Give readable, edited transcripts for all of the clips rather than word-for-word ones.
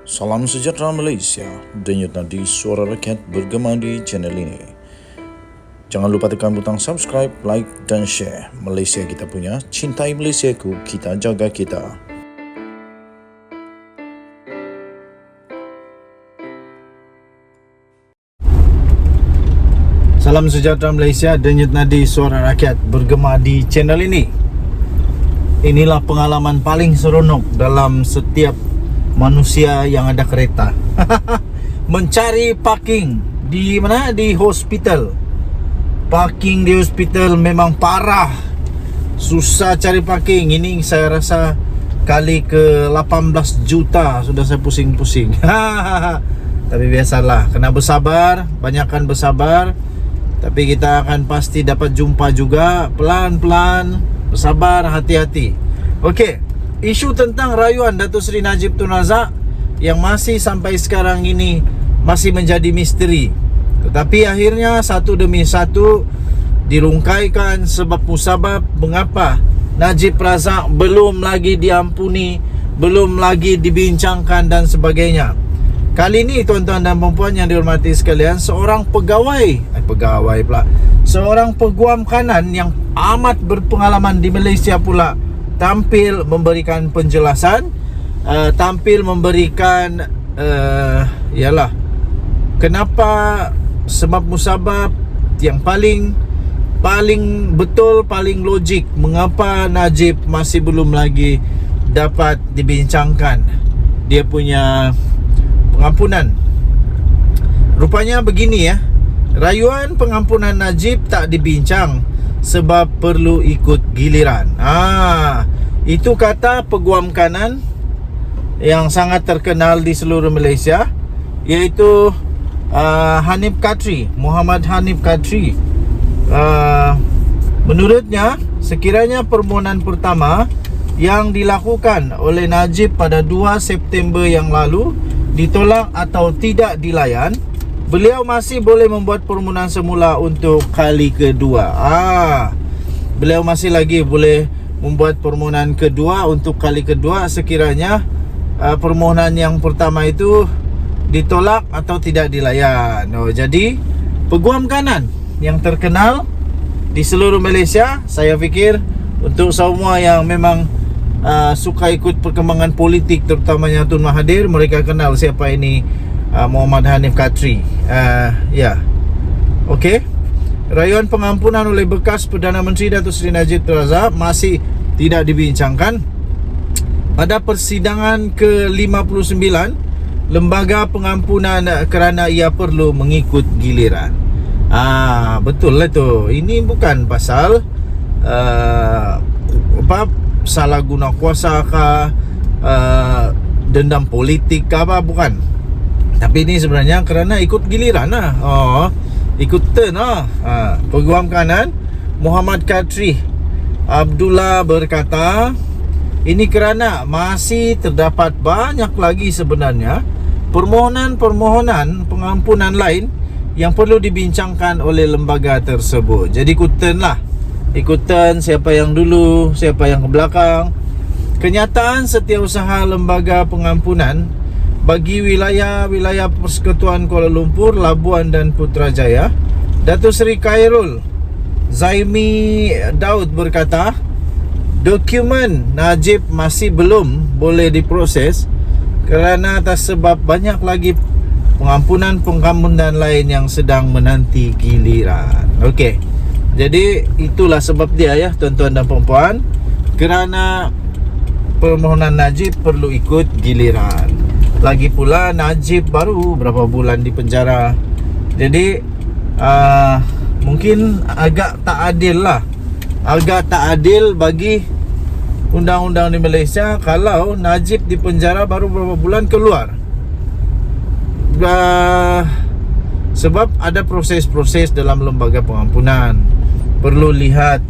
Salam sejahtera Malaysia, denyut nadi suara rakyat bergema di channel ini. Jangan lupa tekan butang subscribe, like dan share. Malaysia kita punya, cintai Malaysiaku, kita jaga kita. Salam sejahtera Malaysia, denyut nadi suara rakyat bergema di channel ini. Inilah pengalaman paling seronok dalam setiap manusia yang ada kereta. Mencari parking di mana? Di hospital. Parking di hospital memang parah. Susah cari parking. Ini saya rasa kali ke 18 juta sudah saya pusing-pusing. Tapi biasalah, kena bersabar, banyakkan bersabar. Tapi kita akan pasti dapat jumpa juga. Pelan-pelan, bersabar, hati-hati. Okey, isu tentang rayuan Datuk Seri Najib Tun Razak yang masih sampai sekarang ini masih menjadi misteri. Tetapi akhirnya satu demi satu dirungkaikan sebab musabab mengapa Najib Razak belum lagi diampuni, belum lagi dibincangkan dan sebagainya. Kali ini tuan-tuan dan puan yang dihormati sekalian, seorang seorang peguam kanan yang amat berpengalaman di Malaysia pula tampil memberikan penjelasan, tampil memberikan kenapa sebab musabab yang paling betul, paling logik mengapa Najib masih belum lagi dapat dibincangkan dia punya pengampunan. Rupanya begini ya, rayuan pengampunan Najib tak dibincang sebab perlu ikut giliran. Itu kata peguam kanan yang sangat terkenal di seluruh Malaysia, iaitu Hanif Katri, Muhammad Hanif Katri. Menurutnya, sekiranya permohonan pertama yang dilakukan oleh Najib pada 2 September yang lalu ditolak atau tidak dilayan, beliau masih boleh membuat permohonan semula untuk kali kedua. Beliau masih lagi boleh membuat permohonan kedua untuk kali kedua sekiranya permohonan yang pertama itu ditolak atau tidak dilayan. Jadi peguam kanan yang terkenal di seluruh Malaysia, saya fikir untuk semua yang memang suka ikut perkembangan politik, terutamanya Tun Mahathir, mereka kenal siapa ini Muhammad Hanif Katri. Okey. Rayuan pengampunan oleh bekas Perdana Menteri Datuk Seri Najib Tun Razak masih tidak dibincangkan. Pada persidangan ke-59, lembaga pengampunan kerana ia perlu mengikut giliran. Betul lah tu. Ini bukan pasal salah guna kuasa kah, dendam politik kah, bukan. Tapi ini sebenarnya kerana ikut giliran lah. Ikut turn lah. Peguam kanan Muhammad Katri Abdullah berkata, ini kerana masih terdapat banyak lagi sebenarnya permohonan pengampunan lain yang perlu dibincangkan oleh lembaga tersebut. Jadi ikut turn lah. Ikut turn siapa yang dulu, siapa yang ke belakang. Kenyataan setiausaha lembaga pengampunan bagi wilayah Persekutuan Kuala Lumpur, Labuan dan Putrajaya, Datuk Seri Khairul Zaimi Daud berkata, dokumen Najib masih belum boleh diproses kerana atas sebab banyak lagi pengampunan lain yang sedang menanti giliran. Okey. Jadi itulah sebab dia ya, tuan-tuan dan puan-puan, kerana permohonan Najib perlu ikut giliran. Lagi pula Najib baru berapa bulan di penjara. Jadi mungkin agak tak adil lah. Agak tak adil bagi undang-undang di Malaysia kalau Najib di penjara baru berapa bulan keluar. Sebab ada proses-proses dalam lembaga pengampunan. Perlu lihat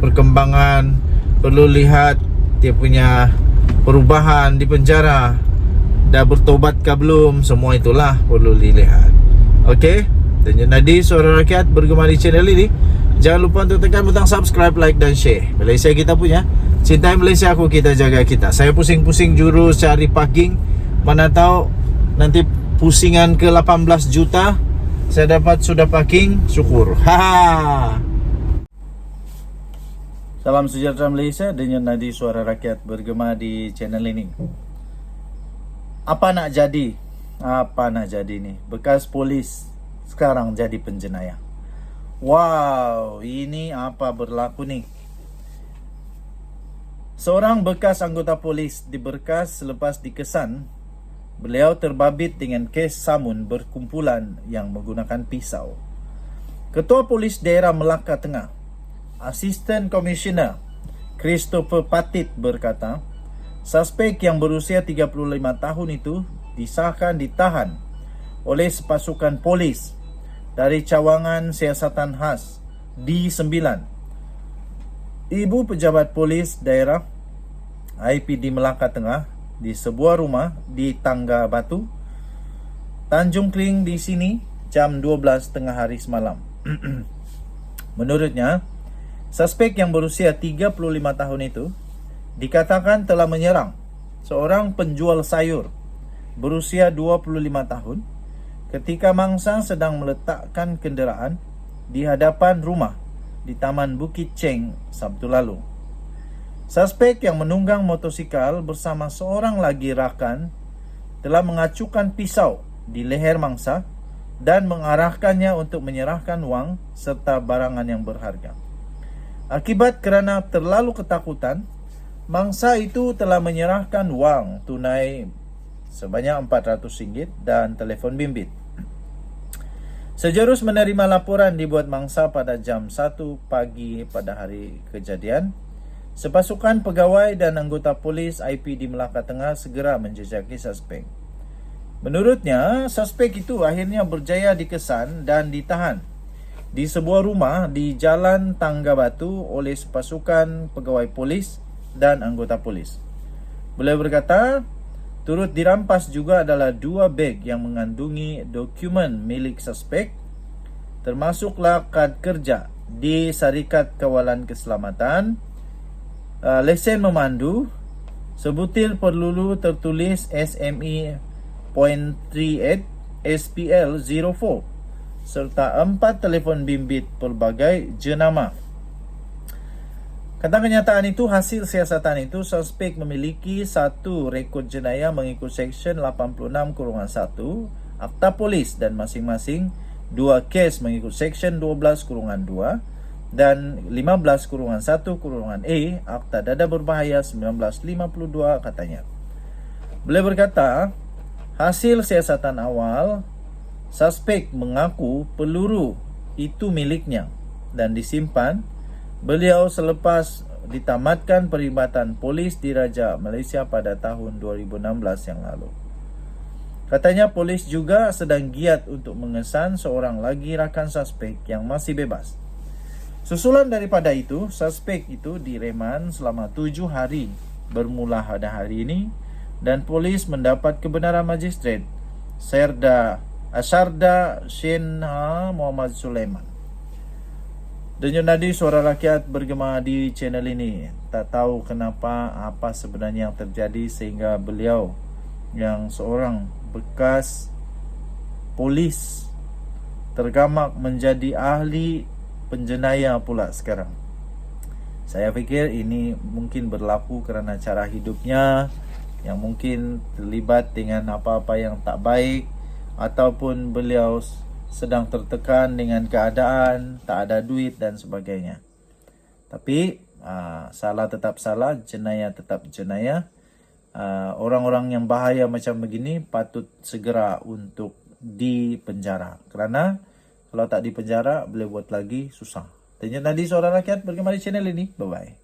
perkembangan, perlu lihat dia punya perubahan di penjara. Dah bertobatkah belum? Semua itulah perlu dilihat. Okey, denyut nadi suara rakyat bergema di channel ini. Jangan lupa untuk tekan butang subscribe, like dan share. Malaysia kita punya, cintai Malaysia aku, kita jaga kita. Saya pusing-pusing jurus cari parking Mana tahu nanti pusingan ke 18 juta saya dapat sudah parking, syukur. Haha. Salam sejahtera Malaysia, denyut nadi suara rakyat bergema di channel ini. Apa nak jadi? Apa nak jadi ni? Bekas polis sekarang jadi penjenayah. Wow, ini apa berlaku ni? Seorang bekas anggota polis diberkas selepas dikesan. Beliau terbabit dengan kes samun berkumpulan yang menggunakan pisau. Ketua Polis Daerah Melaka Tengah, Asisten Komisioner Christopher Patit berkata, suspek yang berusia 35 tahun itu disahkan ditahan oleh sepasukan polis dari cawangan siasatan khas D9. Ibu pejabat polis daerah IPD Melaka Tengah di sebuah rumah di Tangga Batu, Tanjung Kling di sini jam 12 tengah hari semalam. Menurutnya, suspek yang berusia 35 tahun itu dikatakan telah menyerang seorang penjual sayur berusia 25 tahun ketika mangsa sedang meletakkan kenderaan di hadapan rumah di Taman Bukit Cheng Sabtu lalu. Suspek yang menunggang motosikal bersama seorang lagi rakan telah mengacukan pisau di leher mangsa dan mengarahkannya untuk menyerahkan wang serta barangan yang berharga. Akibat kerana terlalu ketakutan, mangsa itu telah menyerahkan wang tunai sebanyak RM400 dan telefon bimbit. Sejurus menerima laporan dibuat mangsa pada jam 1 pagi pada hari kejadian, sepasukan pegawai dan anggota polis IPD Melaka Tengah segera menjejaki suspek. Menurutnya, suspek itu akhirnya berjaya dikesan dan ditahan di sebuah rumah di Jalan Tangga Batu oleh sepasukan pegawai polis dan anggota polis. Beliau berkata, turut dirampas juga adalah 2 beg yang mengandungi dokumen milik suspek, termasuklah kad kerja di Syarikat Kawalan Keselamatan, lesen memandu, sebutir peluru tertulis SME .38 SPL 04 serta 4 telefon bimbit pelbagai jenama. Kata kenyataan itu, hasil siasatan itu, suspek memiliki satu rekod jenayah mengikut Seksyen 86-1 Akta Polis dan masing-masing 2 kes mengikut Seksyen 12-2 dan 15-1-A Akta Dadah Berbahaya 1952 katanya. Beliau berkata, hasil siasatan awal, suspek mengaku peluru itu miliknya dan disimpan beliau selepas ditamatkan perkhidmatan polis di Raja Malaysia pada tahun 2016 yang lalu. Katanya polis juga sedang giat untuk mengesan seorang lagi rakan suspek yang masih bebas. Susulan daripada itu, suspek itu direman selama 7 hari bermula pada hari ini dan polis mendapat kebenaran Magistrate Sarda Shenha Muhammad Sulaiman. Denyut nadi suara rakyat bergema di channel ini. Tak tahu kenapa apa sebenarnya yang terjadi sehingga beliau yang seorang bekas polis tergamak menjadi ahli penjenayah pula sekarang. Saya fikir ini mungkin berlaku kerana cara hidupnya yang mungkin terlibat dengan apa-apa yang tak baik, ataupun beliau sedang tertekan dengan keadaan, tak ada duit dan sebagainya. Tapi salah tetap salah, jenayah tetap jenayah. Orang-orang yang bahaya macam begini patut segera untuk dipenjara, kerana kalau tak dipenjara boleh buat lagi susah. Denyut nadi suara rakyat bergema di channel ini. Bye bye.